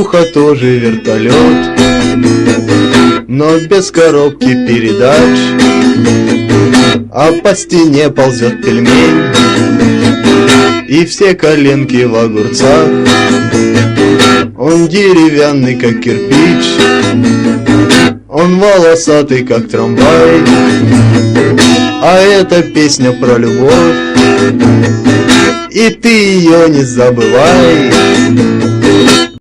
Илюха тоже вертолет, но без коробки передач, а по стене ползет пельмень, и все коленки в огурцах. Он деревянный, как кирпич, он волосатый, как трамвай, а это песня про любовь, и ты ее не забывай.